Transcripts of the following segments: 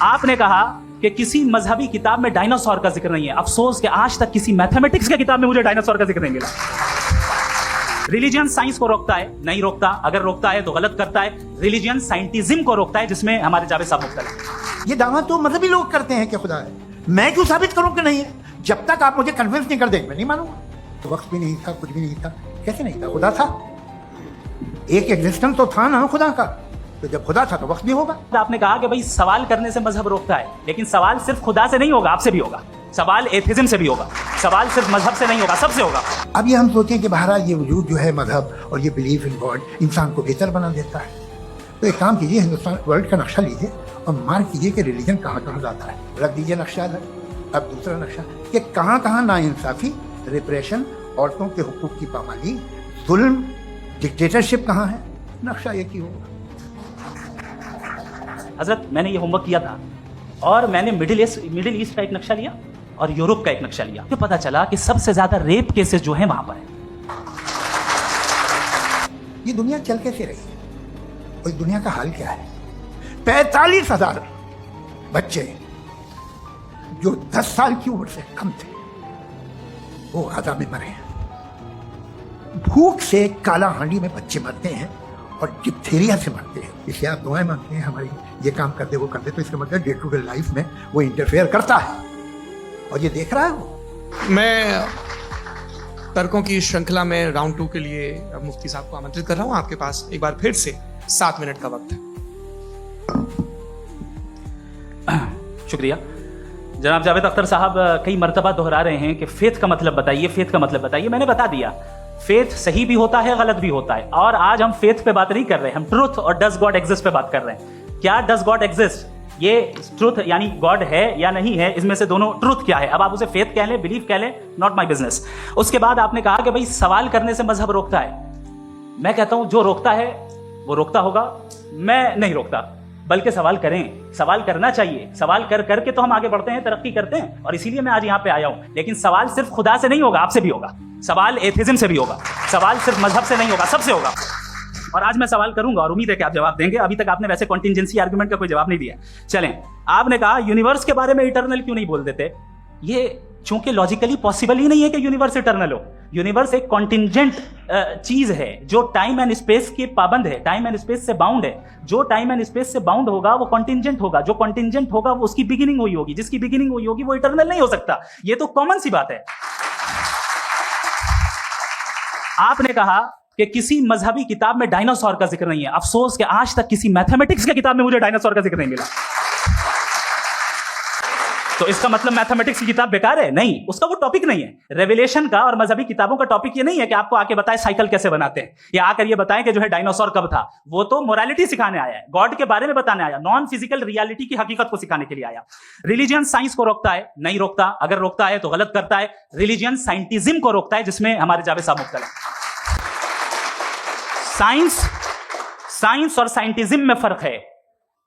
आपने कहा कि किसी मजहबी किताब में डायनासोर का जिक्र नहीं है। अफसोस कि आज तक किसी मैथमेटिक्स की किताब में मुझे डायनासोर का जिक्र नहीं मिला। रिलीजियन साइंस को रोकता है? नहीं रोकता। अगर रोकता है तो गलत करता है। रिलीजियन साइंटिज्म को रोकता है, जिसमें हमारे जावेद साहब मुख्तलिफ है। ये दावा तो मजहबी लोग करते हैं कि खुदा है। मैं क्यों साबित करूं कि नहीं है? जब तक आप मुझे कन्विंस नहीं कर देंगे मैं नहीं मानूंगा। तो वक्त भी नहीं था, कुछ भी नहीं था। कैसे नहीं था? खुदा था, एक एग्जिस्टेंस तो था ना खुदा का। तो जब खुदा था तो वक्त भी होगा। आपने कहा कि भाई सवाल करने से मजहब रोकता है, लेकिन सवाल सिर्फ खुदा से नहीं होगा, आपसे भी होगा। सवाल एथिज्म से भी होगा। सवाल सिर्फ मजहब से नहीं होगा, सबसे होगा। अब ये हम सोचें कि बहरहाल ये वजूद जो है मजहब और ये बिलीफ इन गॉड इंसान को बेहतर बना देता है। तो एक काम कीजिए, हिंदुस्तान वर्ल्ड का नक्शा लीजिए और मार्क कीजिए कि रिलीजन कहाँ कहाँ जाता है। रख दीजिए नक्शा अलग। अब दूसरा नक्शा कि कहाँ कहाँ नाइंसाफी, रिप्रेशन, औरतों के हुकूक की पामाली, जुल्म, डिक्टेटरशिप कहाँ है। नक्शा एक ही होगा। हजरत, मैंने ये होमवर्क किया था और मैंने मिडिल ईस्ट का एक नक्शा लिया और यूरोप का एक नक्शा लिया। तो पता चला कि सबसे ज्यादा रेप केसेस जो हैं वहां पर है। ये दुनिया चल कैसे रही है और दुनिया का हाल क्या है? 45,000 बच्चे जो 10 साल की उम्र से कम थे वो गाजा में मरे हैं। भूख से काला हांडी में बच्चे मरते हैं और डिप्थीरिया से मरते हैं। इसलिए आप दुआएं मांगते हैं हमारी, ये काम कर दे वो कर दे। तो इसका मतलब डे टू डे लाइफ में वो इंटरफेयर करता है और ये देख रहा है वो। मैं तर्कों की श्रृंखला में राउंड 2 के लिए मुफ्ती साहब को आमंत्रित कर रहा हूं। आपके पास एक बार फिर से 7 मिनट का वक्त है। शुक्रिया। जनाब जावेद अख्तर साहब कई मर्तबा दोहरा रहे हैं कि फेथ का मतलब बताइए, फेथ का मतलब बताइए। मैंने बता दिया, फेथ सही भी होता है, गलत भी होता है। और आज हम फेथ पे बात नहीं कर रहे, हम ट्रुथ और डज गॉड एग्जिस्ट पे बात कर रहे हैं। क्या डज गॉड एग्जिस्ट, ये ट्रुथ यानी गॉड है या नहीं है, इसमें से दोनों ट्रुथ क्या है। अब आप उसे फेथ कह लें, बिलीफ कह लें, नॉट माई बिजनेस। उसके बाद आपने कहा कि भाई सवाल करने से मजहब रोकता है। मैं कहता हूं जो रोकता है वो रोकता होगा, मैं नहीं रोकता। बल्कि सवाल करें, सवाल करना चाहिए। सवाल कर करके तो हम आगे बढ़ते हैं, तरक्की करते हैं। और इसीलिए मैं आज यहां पे आया हूं। लेकिन सवाल सिर्फ खुदा से नहीं होगा, आपसे भी होगा। सवाल एथिज्म से भी होगा। सवाल सिर्फ मजहब से नहीं होगा, सबसे होगा। और आज मैं सवाल करूंगा और उम्मीद है कि आप जवाब देंगे। अभी तक आपने वैसे कॉन्टिंजेंसी आर्गुमेंट का कोई जवाब नहीं दिया। चलें, आपने कहा यूनिवर्स के बारे में इटर्नल क्यों नहीं बोल देते। ये चूंकि लॉजिकली पॉसिबल ही नहीं है कि यूनिवर्स इटर्नल हो। यूनिवर्स एक कॉन्टिंजेंट चीज है जो टाइम एंड स्पेस के पाबंद है, टाइम एंड स्पेस से बाउंड है। जो टाइम एंड स्पेस से बाउंड होगा वो कॉन्टिंजेंट होगा। जो कॉन्टिंजेंट होगा वो उसकी बिगिनिंग हुई होगी, जिसकी बिगिनिंग हुई होगी वो इटर्नल नहीं हो सकता। ये तो कॉमन सी बात है। आपने कहा कि किसी मजहबी किताब में डायनासोर का जिक्र नहीं है। अफसोस कि आज तक किसी मैथमेटिक्स की किताब में मुझे डायनासोर का जिक्र नहीं मिला। तो इसका मतलब मैथमेटिक्स की किताब बेकार है? नहीं, उसका वो टॉपिक नहीं है। रेवलेशन का और मजहबी किताबों का टॉपिक ये नहीं है कि आपको आके बताए साइकिल कैसे बनाते हैं, या आकर ये बताएं कि जो है डायनासोर कब था। वो तो मोरालिटी सिखाने आया है, गॉड के बारे में बताने आया, नॉन फिजिकल रियलिटी की हकीकत को सिखाने के लिए आया। रिलीजियन साइंस को रोकता है? नहीं रोकता। अगर रोकता है तो गलत करता है। रिलीजियन साइंटिज्म को रोकता है, जिसमें हमारे जावेद साहब मुख्तलिफ। साइंस और साइंटिज्म में फर्क है।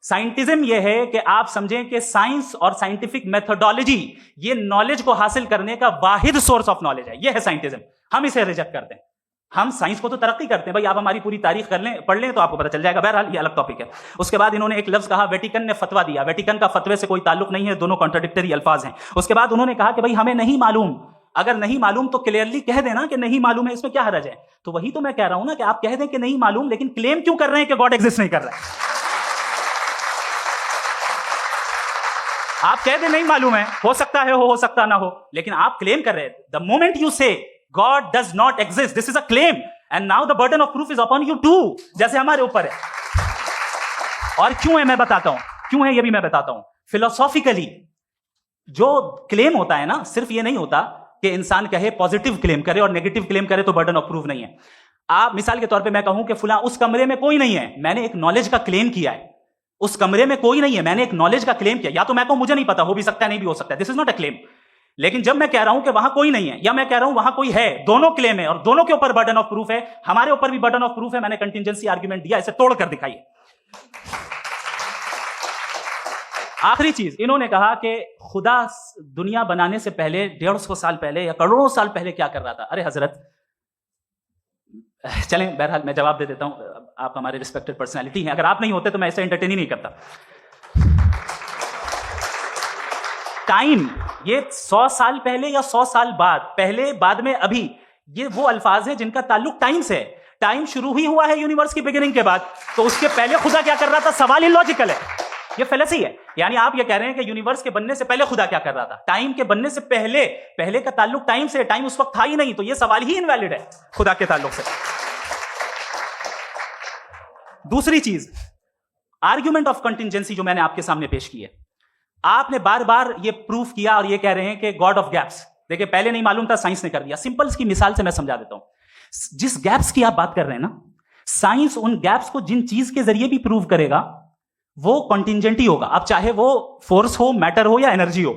साइंटिज्म यह है कि आप समझें कि साइंस और साइंटिफिक मेथोडोलॉजी ये नॉलेज को हासिल करने का वाहिद सोर्स ऑफ नॉलेज है। यह है साइंटिज्म। हम इसे रिजेक्ट करते हैं। हम साइंस को तो तरक्की करते हैं। भाई आप हमारी पूरी तारीख कर लें, पढ़ लें तो आपको पता चल जाएगा। बहरहाल ये अलग टॉपिक है। उसके बाद इन्होंने एक लफ्ज कहा, वेटिकन ने फतवा दिया। वेटिकन का फतवे से कोई ताल्लुक नहीं है, दोनों कॉन्ट्राडिक्टरी अल्फाज हैं। उसके बाद उन्होंने कहा कि भाई हमें नहीं मालूम। अगर नहीं मालूम तो क्लियरली कह देना कि नहीं मालूम है, इसमें क्या हरज है। तो वही तो मैं कह रहा हूं ना कि आप कह दें कि नहीं मालूम, लेकिन क्लेम क्यों कर रहे हैं कि गॉड एग्जिस्ट नहीं कर रहा है। आप कह दें नहीं मालूम है, हो सकता है हो सकता ना हो, लेकिन आप क्लेम कर रहे हैं। The moment you say God does not exist, this is a claim and now the burden of proof is upon you too, जैसे हमारे ऊपर है। और क्यों है मैं बताता हूं, क्यों है ये भी मैं बताता हूं। फिलोसॉफिकली जो क्लेम होता है ना, सिर्फ ये नहीं होता कि इंसान कहे पॉजिटिव क्लेम करे और नेगेटिव क्लेम करे तो बर्डन ऑफ प्रूफ नहीं है। आप मिसाल के तौर पे मैं कहूं कि फुला उस कमरे में कोई नहीं है, मैंने एक नॉलेज का क्लेम किया है। उस कमरे में कोई नहीं है, मैंने एक नॉलेज का क्लेम किया। या तो मैं कहूं मुझे नहीं पता, हो भी सकता है नहीं भी हो सकता है, this is not a claim. लेकिन जब मैं कह रहा हूं कि वहां कोई नहीं है या मैं कह रहा हूं वहां कोई है, दोनों क्लेम है और दोनों के ऊपर बर्डन ऑफ प्रूफ है। हमारे ऊपर भी बर्डन ऑफ प्रूफ है। मैंने कंटिजेंसी आर्गुमेंट दिया, इसे तोड़कर दिखाइए। आखिरी चीज, इन्होंने कहा कि खुदा दुनिया बनाने से पहले 150 साल पहले या करोड़ों साल पहले क्या कर रहा था। अरे हजरत, चलें बहरहाल मैं जवाब दे देता हूं। आप हमारे रिस्पेक्टेड पर्सनैलिटी हैं, अगर आप नहीं होते तो मैं इसे एंटरटेन ही नहीं करता। टाइम, ये 100 साल पहले या 100 साल बाद, पहले बाद में अभी, ये वो अल्फाज है जिनका ताल्लुक टाइम से है। टाइम शुरू ही हुआ है यूनिवर्स की बिगिनिंग के बाद, तो उसके पहले खुदा क्या कर रहा था? सवाल इलॉजिकल है, ये फेलेसी है। यानी आप ये कह रहे हैं कि यूनिवर्स के बनने से पहले खुदा क्या कर रहा था? टाइम के बनने से पहले, पहले का ताल्लुक टाइम से, टाइम उस वक्त था ही नहीं, तो ये सवाल ही इनवैलिड है खुदा के ताल्लुक से। दूसरी चीज, आर्ग्यूमेंट ऑफ कंटिंजेंसी जो मैंने आपके सामने पेश की है, आपने बार बार ये प्रूफ किया और ये कह रहे हैं कि गॉड ऑफ गैप्स। देखिए, पहले नहीं मालूम था, साइंस ने कर दिया। सिंपल इसकी मिसाल से मैं समझा देता हूं। जिस गैप्स की आप बात कर रहे हैं ना, साइंस उन गैप्स को जिन चीज के जरिए भी प्रूव करेगा वो कॉन्टिंजेंट ही होगा। अब चाहे वो फोर्स हो, मैटर हो या एनर्जी हो,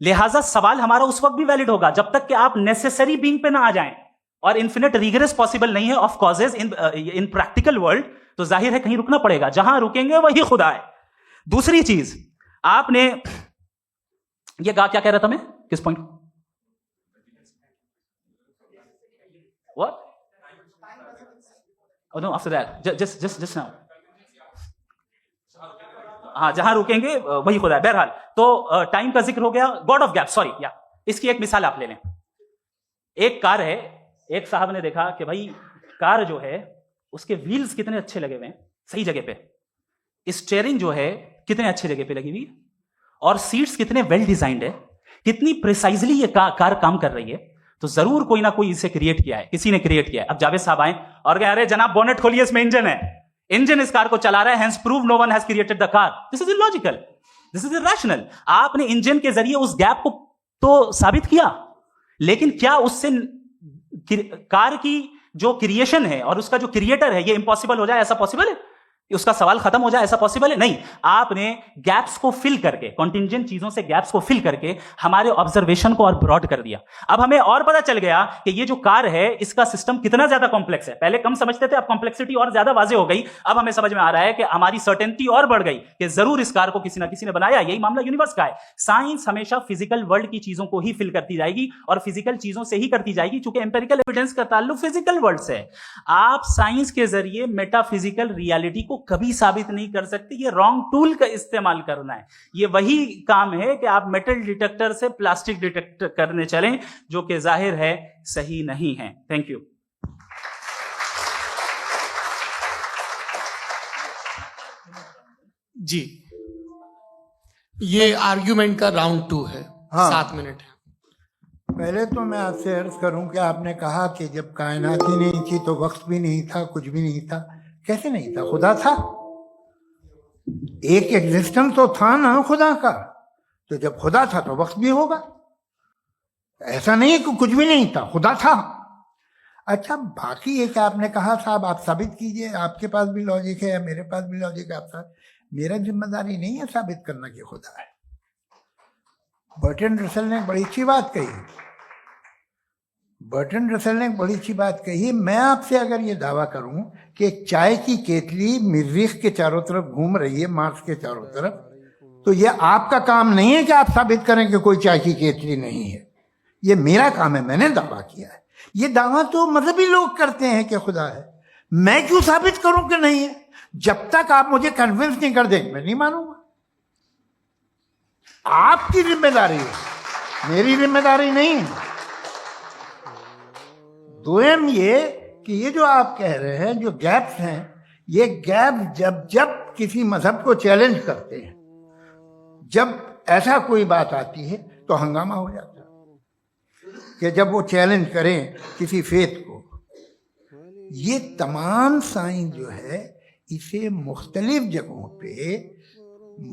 लिहाजा सवाल हमारा उस वक्त भी वैलिड होगा जब तक कि आप नेसेसरी बीइंग पे ना आ जाएं। और इन्फिनिट रिगरेस पॉसिबल नहीं है of causes in practical world, तो जाहिर है कहीं रुकना पड़ेगा, जहां रुकेंगे वही खुदा है। दूसरी चीज, आपने ये क्या कह रहा था मैं, किस point? What? Oh no, after that, just now. हाँ, जहां रुकेंगे वही खुदा है। बहरहाल, तो टाइम का जिक्र हो गया, गॉड ऑफ गैप, सॉरी या इसकी एक मिसाल आप ले लें। एक कार है, एक साहब ने देखा कि भाई कार जो है उसके व्हील्स कितने अच्छे लगे हुए हैं, सही जगह पे, स्टीयरिंग जो है कितने अच्छे जगह पे लगी हुई, और सीट्स कितने वेल डिजाइंड है, कितनी प्रिसाइजली ये कार काम कर रही है, तो जरूर कोई ना कोई इसे क्रिएट किया है, किसी ने क्रिएट किया है। अब जावेद साहब आए और कह रहे जनाब बोनेट खोलिए, इसमें इंजन है, इंजन इस कार को चला रहा है, hence prove no one has created the car. This is illogical, this is irrational. आपने इंजन के जरिए उस गैप को तो साबित किया, लेकिन क्या उससे कार की जो क्रिएशन है और उसका जो क्रिएटर है ये इंपॉसिबल हो जाए? ऐसा पॉसिबल है? उसका सवाल खत्म हो जाए, ऐसा पॉसिबल है? नहीं। आपने गैप्स को फिल करके, कॉन्टिंजेंट चीजों से गैप्स को फिल करके हमारे ऑब्जर्वेशन को और ब्रॉड कर दिया। अब हमें और पता चल गया कि ये जो कार है इसका सिस्टम कितना ज्यादा कॉम्प्लेक्स है। पहले कम समझते थे, अब कॉम्प्लेक्सिटी और ज्यादा वाजे हो गई। अब हमें समझ में आ रहा है कि हमारी सर्टेनिटी और बढ़ गई कि जरूर इस कार को किसी ना किसी ने बनाया। यही मामला यूनिवर्स का है। साइंस हमेशा फिजिकल वर्ल्ड की चीजों को ही फिल करती जाएगी और फिजिकल चीजों से ही करती जाएगी, क्योंकि एम्पिरिकल एविडेंस का ताल्लुक फिजिकल वर्ल्ड से है। आप साइंस के जरिए मेटाफिजिकल रियलिटी को कभी साबित नहीं कर सकते। ये रॉन्ग टूल का इस्तेमाल करना है। ये वही काम है कि आप मेटल डिटेक्टर से प्लास्टिक डिटेक्टर करने चलें, जो कि जाहिर है सही नहीं है। Thank you. जी, ये आर्ग्यूमेंट का राउंड 2 है। हाँ। 7 मिनट है। पहले तो मैं आपसे अर्ज करूं कि आपने कहा कि जब कायनात ही नहीं थी तो वक्त भी नहीं था, कुछ भी नहीं था। कैसे नहीं था? खुदा था, एक एग्जिस्टेंस तो था ना खुदा का। तो जब खुदा था तो वक्त भी होगा। ऐसा नहीं है कि कुछ भी नहीं था, खुदा था। अच्छा, बाकी एक आपने कहा साहब आप साबित कीजिए, आपके पास भी लॉजिक है या मेरे पास भी लॉजिक है। आप मेरा जिम्मेदारी नहीं है साबित करना कि खुदा है। बर्ट्रैंड रसल ने बड़ी अच्छी बात कही। बर्ट्रैंड रसल ने बड़ी अच्छी बात कही। मैं आपसे अगर ये दावा करूं कि एक चाय की केतली मरीख के चारों तरफ घूम रही है, मार्स के चारों तरफ, तो ये आपका काम नहीं है कि आप साबित करें कि कोई चाय की केतली नहीं है। ये मेरा काम है, मैंने दावा किया है। ये दावा तो मजहबी लोग करते हैं कि खुदा है। मैं क्यों साबित करूं कि नहीं है? जब तक आप मुझे कन्विंस नहीं कर देंगे मैं नहीं मानूंगा। आपकी जिम्मेदारी है, मेरी जिम्मेदारी नहीं है। दोयम ये कि ये जो आप कह रहे हैं, जो गैप्स हैं, ये गैप जब जब किसी मजहब को चैलेंज करते हैं, जब ऐसा कोई बात आती है तो हंगामा हो जाता है कि जब वो चैलेंज करें किसी फेथ को। ये तमाम साइंस जो है इसे मुख्तलिफ जगहों पे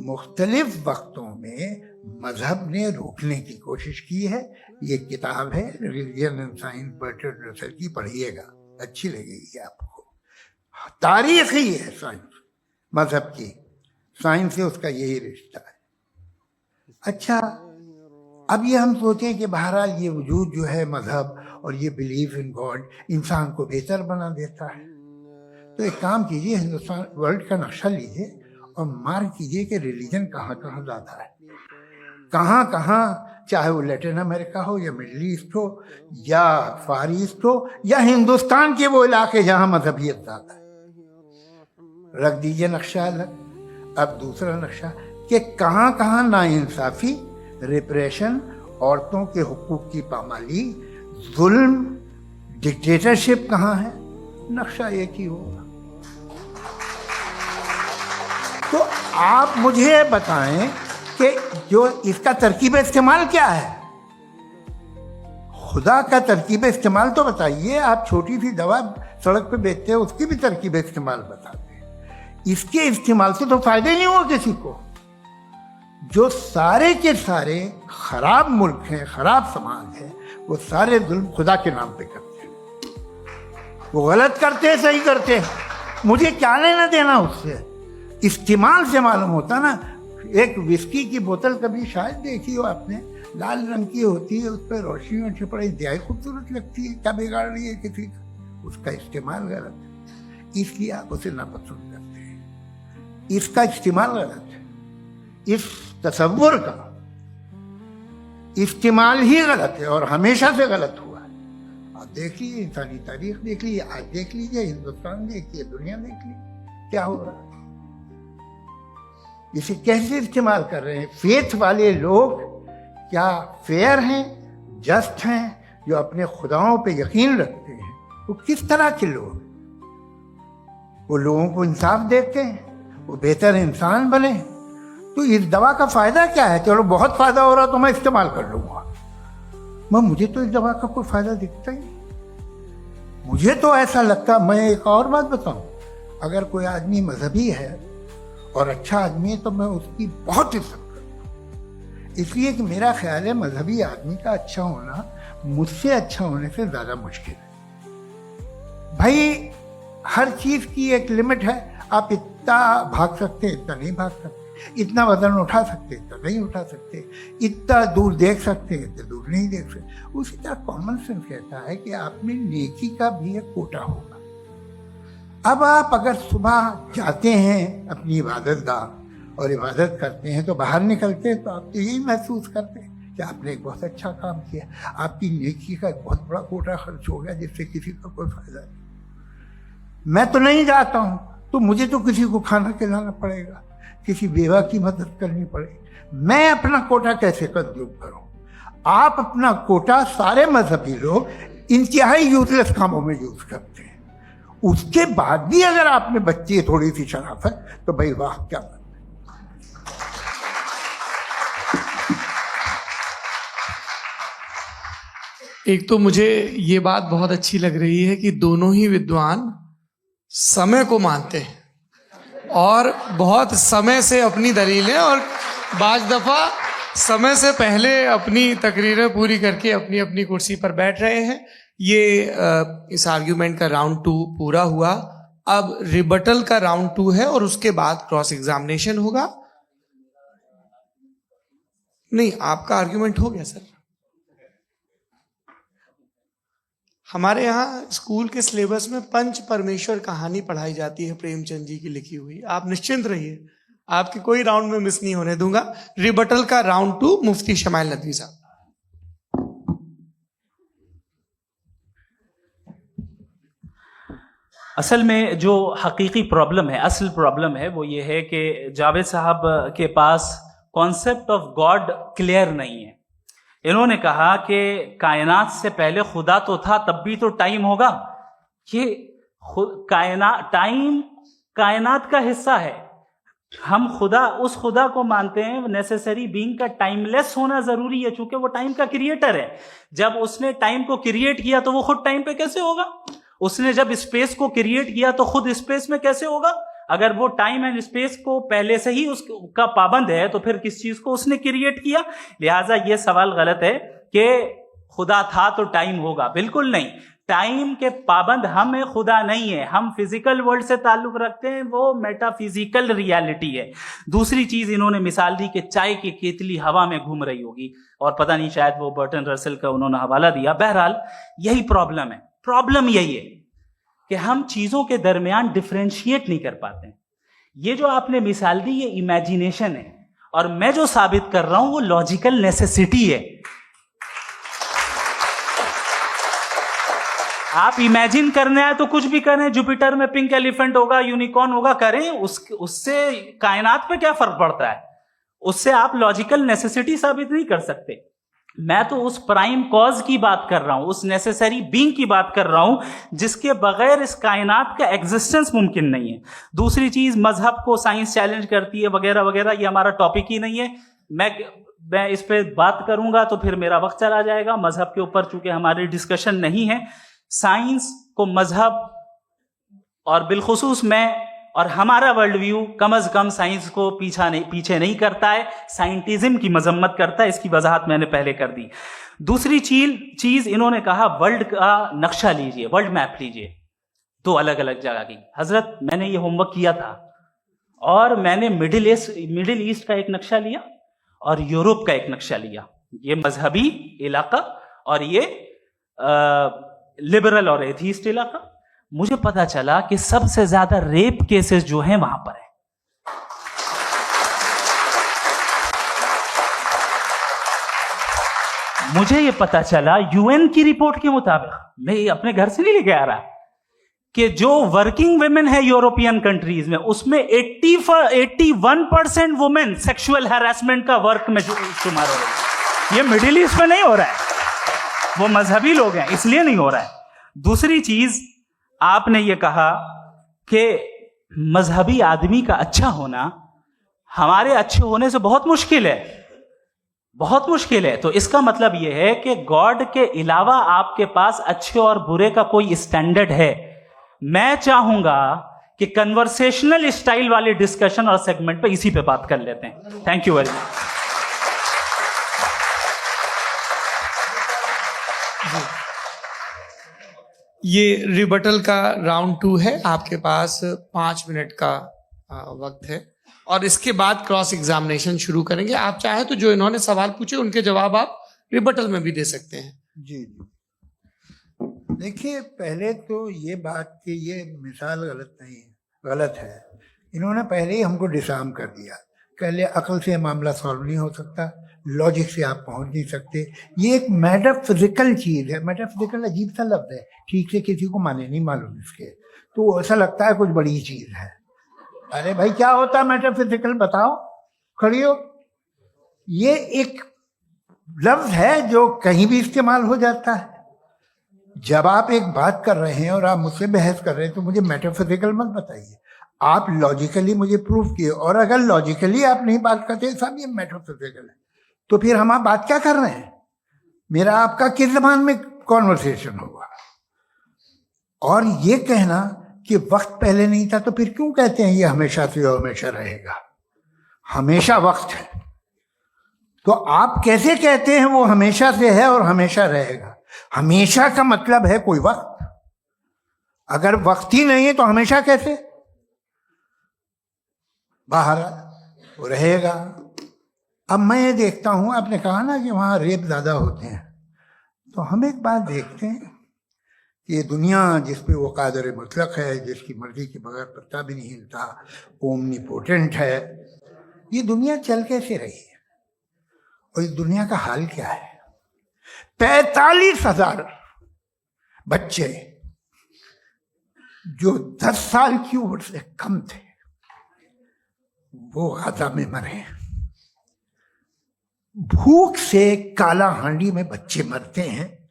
मुख्तलिफ वक्तों में मजहब ने रोकने की कोशिश की है। ये किताब है religion and science, Bertrand Russell की, पढ़िएगा, अच्छी लगेगी आपको। तारीख ही है साइंस, मजहब की साइंस से उसका यही रिश्ता है। अच्छा, अब ये हम सोचें कि बहरहाल ये वजूद जो है मजहब और ये बिलीफ इन गॉड इंसान को बेहतर बना देता है। तो एक काम कीजिए, हिंदुस्तान वर्ल्ड का नक्शा लीजिए और मार्क कीजिए कि रिलीजन कहाँ कहाँ ज़्यादा है, कहाँ कहाँ, चाहे वो लैटिन अमेरिका हो या मिडल ईस्ट हो या फार ईस्ट हो या हिंदुस्तान के वो इलाके जहाँ मजहबियत ज़्यादा है। रख दीजिए नक्शा अलग। अब दूसरा नक्शा कि कहाँ कहाँ नाइंसाफ़ी रिप्रेशन, औरतों के हुकूक की पामाली, जुल्म, डिक्टेटरशिप कहाँ है? नक्शा एक ही होगा। तो आप मुझे बताएं कि जो इसका तरकीब इस्तेमाल क्या है? खुदा का तरकीब इस्तेमाल तो बताइए। आप छोटी सी दवा सड़क पे बेचते हैं, उसकी भी तरकीब इस्तेमाल बताते हैं। इसके इस्तेमाल से तो फायदे नहीं हुआ किसी को। जो सारे के सारे खराब मुल्क हैं, खराब समाज है, वो सारे जुल्म खुदा के नाम पे करते हैं। वो गलत करते हैं, सही करते हैं, मुझे क्या लेना देना उससे? इस्तेमाल से मालूम होता ना। एक विस्की की बोतल कभी शायद देखी हो आपने, लाल रंग की होती है, उस पर रोशनी और छिपड़ी इंतहाई खूबसूरत लगती है। क्या बिगाड़ रही है किसी का? उसका इस्तेमाल गलत है, इसलिए आप उसे नापसंद करते हैं। इसका इस्तेमाल गलत है, इस तसव्वुर का इस्तेमाल ही गलत है और हमेशा से गलत हुआ है। आप देख लीजिए, इंसानी तारीख देख लीजिए, आज देख लीजिए, हिंदुस्तान देखिए, दुनिया देख लीजिए, क्या हो रहा है। इसे कैसे इस्तेमाल कर रहे हैं? फेथ वाले लोग क्या फेयर हैं, जस्ट हैं, जो अपने खुदाओं पे यकीन रखते हैं? वो किस तरह के लोग? वो लोगों को इंसाफ देते हैं, वो बेहतर इंसान बने। तो इस दवा का फायदा क्या है? चलो बहुत फायदा हो रहा तो मैं इस्तेमाल कर लूंगा, मगर मुझे तो इस दवा का कोई फायदा दिखता ही नहीं। मुझे तो ऐसा लगता, मैं एक और बात बताऊं, अगर कोई आदमी मजहबी है और अच्छा आदमी है तो मैं उसकी बहुत इज्जत करता हूँ, इसलिए कि मेरा ख्याल है मजहबी आदमी का अच्छा होना मुझसे अच्छा होने से ज़्यादा मुश्किल है। भाई हर चीज़ की एक लिमिट है। आप इतना भाग सकते हैं, इतना नहीं भाग सकते, इतना वजन उठा सकते, इतना नहीं उठा सकते, इतना दूर देख सकते, इतना दूर नहीं देख सकते। उसी तरह कॉमन सेंस कहता है कि आप में नेकी का भी एक कोटा होगा। अब आप अगर सुबह जाते हैं अपनी इबादत गाह और इबादत करते हैं, तो बाहर निकलते हैं तो आप तो यही महसूस करते हैं कि आपने एक बहुत अच्छा काम किया, आपकी नेकी का एक बहुत बड़ा कोटा खर्च हो गया जिससे किसी का कोई फायदा नहीं। मैं तो नहीं जाता हूँ तो मुझे तो किसी को खाना खिलाना पड़ेगा, किसी बेवा की मदद करनी पड़ेगी। मैं अपना कोटा कैसे कंज्यूम करूँ? आप अपना कोटा, सारे मजहबी लोग इंतहाई यूजलेस कामों में यूज करते हैं। उसके बाद भी अगर आप में बच्ची है थोड़ी सी शराफत, तो भाई वाह क्या बात। एक तो मुझे ये बात बहुत अच्छी लग रही है कि दोनों ही विद्वान समय को मानते हैं और बहुत समय से अपनी दलीलें और बाज़ दफ़ा समय से पहले अपनी तकरीरें पूरी करके अपनी अपनी कुर्सी पर बैठ रहे हैं। ये इस आर्ग्यूमेंट का राउंड 2 पूरा हुआ। अब रिबटल का राउंड 2 है और उसके बाद क्रॉस एग्जामिनेशन होगा। नहीं, आपका आर्ग्यूमेंट हो गया सर। हमारे यहाँ स्कूल के सिलेबस में पंच परमेश्वर कहानी पढ़ाई जाती है, प्रेमचंद जी की लिखी हुई। आप निश्चिंत रहिए, आपके कोई राउंड में मिस नहीं होने दूंगा। रिबटल का राउंड 2 मुफ्ती शमाइल नदवी साहब। असल में जो हकीकी प्रॉब्लम है, असल प्रॉब्लम है, वो ये है कि जावेद साहब के पास कॉन्सेप्ट ऑफ गॉड क्लियर नहीं है। इन्होंने कहा कि कायनात से पहले खुदा तो था, तब भी तो टाइम होगा। ये टाइम कायनात का हिस्सा है। हम खुदा, उस खुदा को मानते हैं नेसेसरी बीइंग का टाइमलेस होना जरूरी है, चूंकि वो टाइम का क्रिएटर है। जब उसने टाइम को क्रिएट किया तो वो खुद टाइम पे कैसे होगा? उसने जब स्पेस को क्रिएट किया तो खुद स्पेस में कैसे होगा? अगर वो टाइम एंड स्पेस को पहले से ही उसका पाबंद है तो फिर किस चीज को उसने क्रिएट किया? लिहाजा ये सवाल गलत है कि खुदा था तो टाइम होगा। बिल्कुल नहीं, टाइम के पाबंद हम हैं, खुदा नहीं है। हम फिजिकल वर्ल्ड से ताल्लुक रखते हैं, वो मेटाफिजिकल रियलिटी है। दूसरी चीज इन्होंने मिसाल दी कि चाय की केतली हवा में घूम रही होगी, और पता नहीं शायद वो बर्टन रसल का उन्होंने हवाला दिया। बहरहाल यही प्रॉब्लम है। प्रॉब्लम यही है कि हम चीजों के दरमियान डिफरेंशिएट नहीं कर पाते। ये जो आपने मिसाल दी ये इमेजिनेशन है, और मैं जो साबित कर रहा हूं वो लॉजिकल नेसेसिटी है। आप इमेजिन करने आए तो कुछ भी करें, जुपिटर में पिंक एलिफेंट होगा, यूनिकॉर्न होगा, करें, उससे कायनात पे क्या फर्क पड़ता है? उससे आप लॉजिकल नेसेसिटी साबित नहीं कर सकते। मैं तो उस प्राइम कॉज की बात कर रहा हूं, उस नेसेसरी बीइंग की बात कर रहा हूं जिसके बगैर इस कायनात का एग्जिस्टेंस मुमकिन नहीं है। दूसरी चीज, मजहब को साइंस चैलेंज करती है वगैरह वगैरह, ये हमारा टॉपिक ही नहीं है। मैं इस पे बात करूंगा तो फिर मेरा वक्त चला जाएगा। मजहब के ऊपर चूंकि हमारी डिस्कशन नहीं है, साइंस को मजहब और बिलखुसूस मैं और हमारा वर्ल्ड व्यू कम अज कम साइंस को पीछे नहीं करता है, साइंटिज्म की मजम्मत करता है। इसकी वजाहत मैंने पहले कर दी। दूसरी चीज इन्होंने कहा वर्ल्ड का नक्शा लीजिए, वर्ल्ड मैप लीजिए, दो अलग अलग जगह की। हजरत, मैंने ये होमवर्क किया था और मैंने मिडिल ईस्ट का एक नक्शा लिया और यूरोप का एक नक्शा लिया, ये मजहबी इलाका और ये लिबरल और एथीस्ट इलाका। मुझे पता चला कि सबसे ज्यादा रेप केसेस जो हैं वहां पर है। मुझे ये पता चला यूएन की रिपोर्ट के मुताबिक, मैं ये अपने घर से नहीं लेके आ रहा, कि जो वर्किंग वुमेन है यूरोपियन कंट्रीज में, उसमें 81% वुमेन सेक्सुअल हैरेसमेंट का वर्क में शुमार हो रही है। ये मिडिल ईस्ट में नहीं हो रहा है, वो मजहबी लोग हैं इसलिए नहीं हो रहा है। दूसरी चीज, आपने ये कहा कि मजहबी आदमी का अच्छा होना हमारे अच्छे होने से बहुत मुश्किल है, बहुत मुश्किल है। तो इसका मतलब यह है कि गॉड के अलावा आपके पास अच्छे और बुरे का कोई स्टैंडर्ड है। मैं चाहूंगा कि कन्वर्सेशनल स्टाइल वाले डिस्कशन और सेगमेंट पे इसी पे बात कर लेते हैं। Thank you very much. ये रिबटल का राउंड 2 है, आपके पास 5 मिनट का वक्त है और इसके बाद क्रॉस एग्जामिनेशन शुरू करेंगे। आप चाहे तो जो इन्होंने सवाल पूछे उनके जवाब आप रिबटल में भी दे सकते हैं। जी जी, देखिए, पहले तो ये बात कि ये मिसाल गलत है। इन्होंने पहले ही हमको डिसार्म कर दिया। पहले अकल से मामला सॉल्व नहीं हो सकता, लॉजिक से आप पहुंच नहीं सकते। ये एक मेटाफिजिकल चीज़ है। मेटाफिजिकल अजीब सा लफ्ज़ है, ठीक से किसी को माने नहीं मालूम इसके, तो ऐसा लगता है कुछ बड़ी चीज़ है। अरे भाई, क्या होता है मेटाफिजिकल, बताओ, खड़ी हो। ये एक लफ्ज़ है जो कहीं भी इस्तेमाल हो जाता है। जब आप एक बात कर रहे हैं और आप मुझसे बहस कर रहे हैं तो मुझे मेटाफिजिकल मत बताइए, आप लॉजिकली मुझे प्रूफ किए। और अगर लॉजिकली आप नहीं बात करते साहब ये मेटाफिजिकल है, तो फिर हम आप बात क्या कर रहे हैं? मेरा आपका किस जबान में कॉन्वर्सेशन होगा? और ये कहना कि वक्त पहले नहीं था, तो फिर क्यों कहते हैं ये हमेशा से और हमेशा रहेगा? हमेशा वक्त है, तो आप कैसे कहते हैं वो हमेशा से है और हमेशा रहेगा? हमेशा का मतलब है कोई वक्त, अगर वक्त ही नहीं है तो हमेशा कैसे? बाहर वो रहेगा। अब मैं ये देखता हूं, आपने कहा ना कि वहां रेप ज्यादा होते हैं, तो हम एक बात देखते हैं कि ये दुनिया जिस पे वो कादर मुतलक है, जिसकी मर्जी के बगैर पत्ता भी नहीं हिलता, ओमनीपोटेंट है, ये दुनिया चल कैसे रही है? और इस दुनिया का हाल क्या है? 45,000 बच्चे जो 10 साल की उम्र से कम थे वो गाजा में मरे। भूख से काला हांडी में बच्चे मरते हैं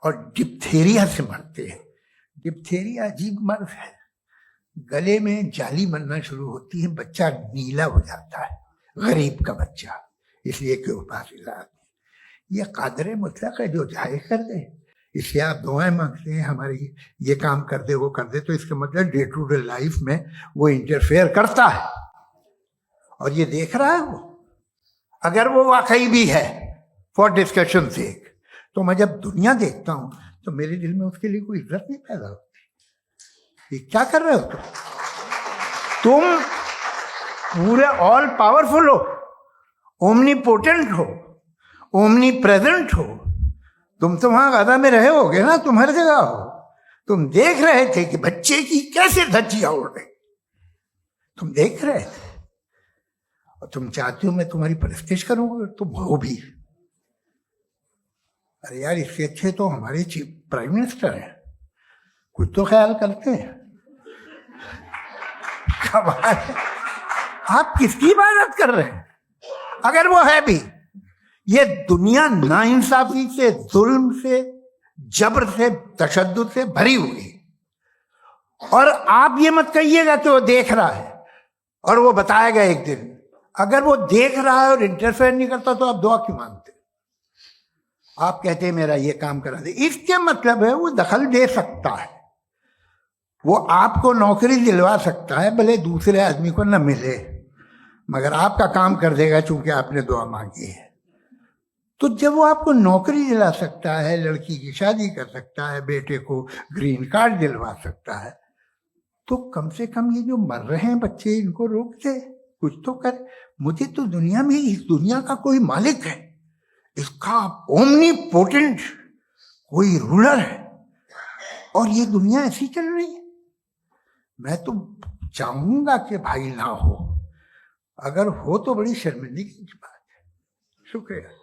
और डिप्थेरिया से मरते हैं। डिप्थेरिया अजीब मर्ज है, गले में जाली बनना शुरू होती है, बच्चा नीला हो जाता है, गरीब का बच्चा, इसलिए कि वो पास इलाज। ये कादर मुतलक है जो जाए कर दे, इसलिए आप दुआएं मांगते हैं हमारी, ये काम कर दे वो कर दे, तो इसका मतलब डे टू डे लाइफ में वो इंटरफेयर करता है और ये देख रहा है वो। अगर वो वाकई भी है फॉर डिस्कशन सेक, तो मैं जब दुनिया देखता हूं तो मेरे दिल में उसके लिए कोई इज्जत नहीं पैदा होती। ये क्या कर रहे हो तुम पूरे ऑल पावरफुल हो, ओमनीपोटेंट हो, ओमनी प्रेजेंट हो। तुम तो वहां गाजा में रहे होगे ना, तुम हर जगह हो। तुम देख रहे थे कि बच्चे की कैसे धज्जियां उड़ रही, तुम देख रहे थे और तुम चाहते हो मैं तुम्हारी परस्तिश करूंगा, तुम हो भी। अरे यार, इससे अच्छे तो हमारे चीफ प्राइम मिनिस्टर हैं, कुछ तो ख्याल करते हैं। कमाल है, आप किसकी इबादत कर रहे हैं? अगर वो है भी, ये दुनिया नाइंसाफी से, जुल्म से, जबर से, तशद्दुद से भरी हुई है। और आप ये मत कहिएगा कि वो देख रहा है और वो बताएगा एक दिन। अगर वो देख रहा है और इंटरफेयर नहीं करता तो आप दुआ क्यों मांगते? आप कहते हैं मेरा ये काम करा दे, इसके मतलब है वो दखल दे सकता है, वो आपको नौकरी दिलवा सकता है, भले दूसरे आदमी को न मिले, मगर आपका काम कर देगा चूंकि आपने दुआ मांगी है। तो जब वो आपको नौकरी दिला सकता है, लड़की की शादी कर सकता है, बेटे को ग्रीन कार्ड दिलवा सकता है, तो कम से कम ये जो मर रहे हैं बच्चे, इनको रोक दे, कुछ तो कर। मुझे तो दुनिया में, इस दुनिया का कोई मालिक है, इसका ओमनीपोटेंट कोई रूलर है, और ये दुनिया ऐसी चल रही है। मैं तो चाहूंगा कि भाई ना हो, अगर हो तो बड़ी शर्मिंदगी की बात है। शुक्रिया।